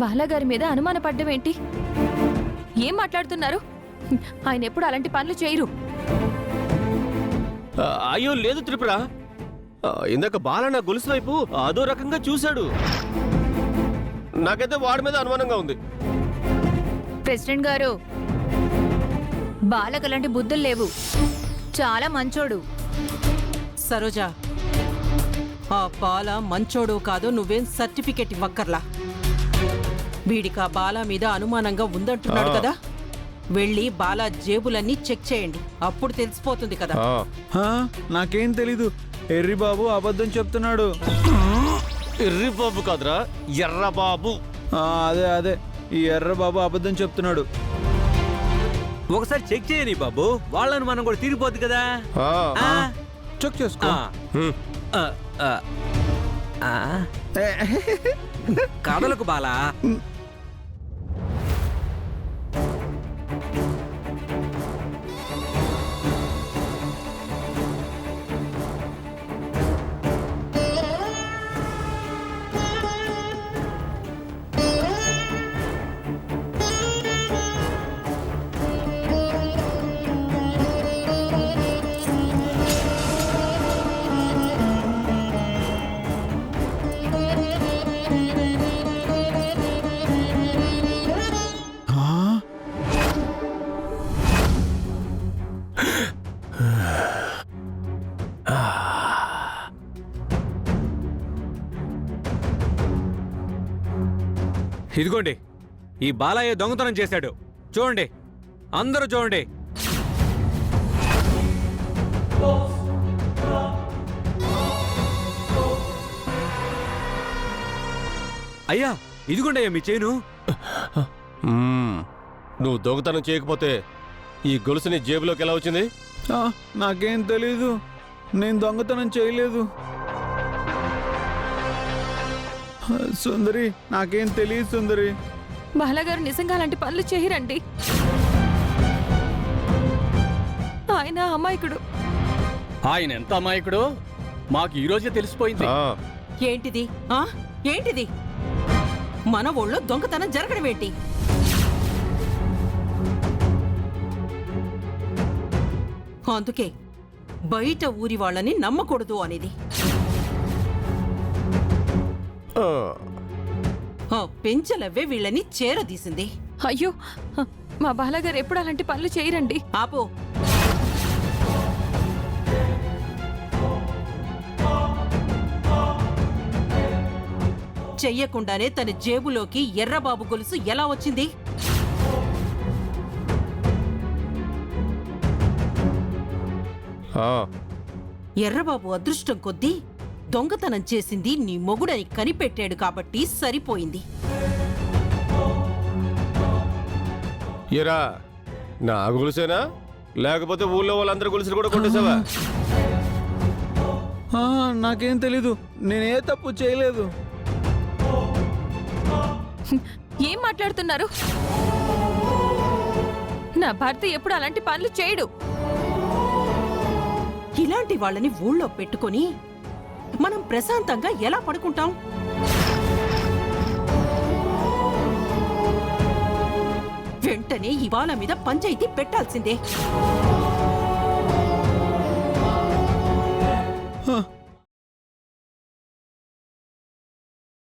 బాలాగారి మీద అనుమానపడ్డం ఏంటి? ఏం మాట్లాడుతున్నారు? ఆయన ఎప్పుడు అలాంటి పనులు చేయరు. అయ్యో లేదు త్రిపుర, ఇందాక బాల నా గొలుసు వైపు అదో రకంగా చూశాడు. నాకైతే వాడి మీద అనుమానంగా ఉంది. ప్రెసిడెంట్ గారు, బాలకు అలాంటి బుద్ధులు లేవు. చాలా మంచోడు. సరోజా, ఆ బాల మంచోడు కాదు నువ్వేం సర్టిఫికెట్ ఇవ్వక్కర్లా. వీడికా బాల మీద అనుమానంగా ఉందంటున్నాడు కదా, వెళ్ళి బాల జేబులన్నీ చెక్ చేయండి, అప్పుడు తెలిసిపోతుంది కదా. నాకేం తెలీదు. ఎర్రి బాబు అబద్ధం చెప్తున్నాడు. ఎర్రి బాబు కాదురా, ఎర్ర బాబు. అదే అదే, ఈ ఎర్ర బాబు అబద్ధం చెప్తున్నాడు. ఒకసారి చెక్ చేయని బాబు, వాళ్ళని మనం కూడా తీరిపోద్ది కదా. చెక్ చేసుకో. కథలకు బాలా. ఇదిగోండి, ఈ బాలయ్య దొంగతనం చేశాడు. చూడండి, అందరూ చూడండి. అయ్యా, ఇదిగోండి అయ్యా మీ చేను. నువ్వు దొంగతనం చేయకపోతే ఈ గొలుసుని జేబులోకి ఎలా వచ్చింది? నాకేం తెలీదు, నేను దొంగతనం చేయలేదు. సుందరి, నాకేం తెలియదు సుందరి. బాలాగారు నిజంగా అలాంటి పనులు చేయరండి. ఆయన అమాయకుడు. ఆయన ఎంత అమాయకుడో మాకు ఈ రోజే తెలిసిపోయింది. ఏంటిది ఏంటిది? మన ఊళ్ళో దొంగతనం జరగడం ఏంటి? అందుకే బయట ఊరి వాళ్ళని నమ్మకూడదు అనేది. పెంచలవ్వే వీళ్ళని చేరదీసింది. అయ్యో, మా బాలాగారు ఎప్పుడు అలాంటి పనులు చేయరండి. ఆపో. చెయ్యకుండానే తన జేబులోకి ఎర్రబాబు గొలుసు ఎలా వచ్చింది? ఎర్రబాబు అదృష్టం కొద్దీ దొంగతనం చేసింది నీ మొగుడని కనిపెట్టాడు కాబట్టి సరిపోయింది. ఎరా, నా గొలుసేనా లేకపోతే ఊళ్ళో వాళ్ళందరూ గొలుసులు కూడా కొట్టేసావా? నాకేం తెలీదు, నేనే తప్పు చేయలేదు. ఏం మాట్లాడుతున్నారు? నా భర్త ఎప్పుడు అలాంటి పనులు చేయడు. ఇలాంటి వాళ్ళని ఊళ్ళో పెట్టుకొని మనం ప్రశాంతంగా ఎలా పడుకుంటాం? వెంటనే ఇవాళ మీద పంచాయతీ పెట్టాల్సిందే.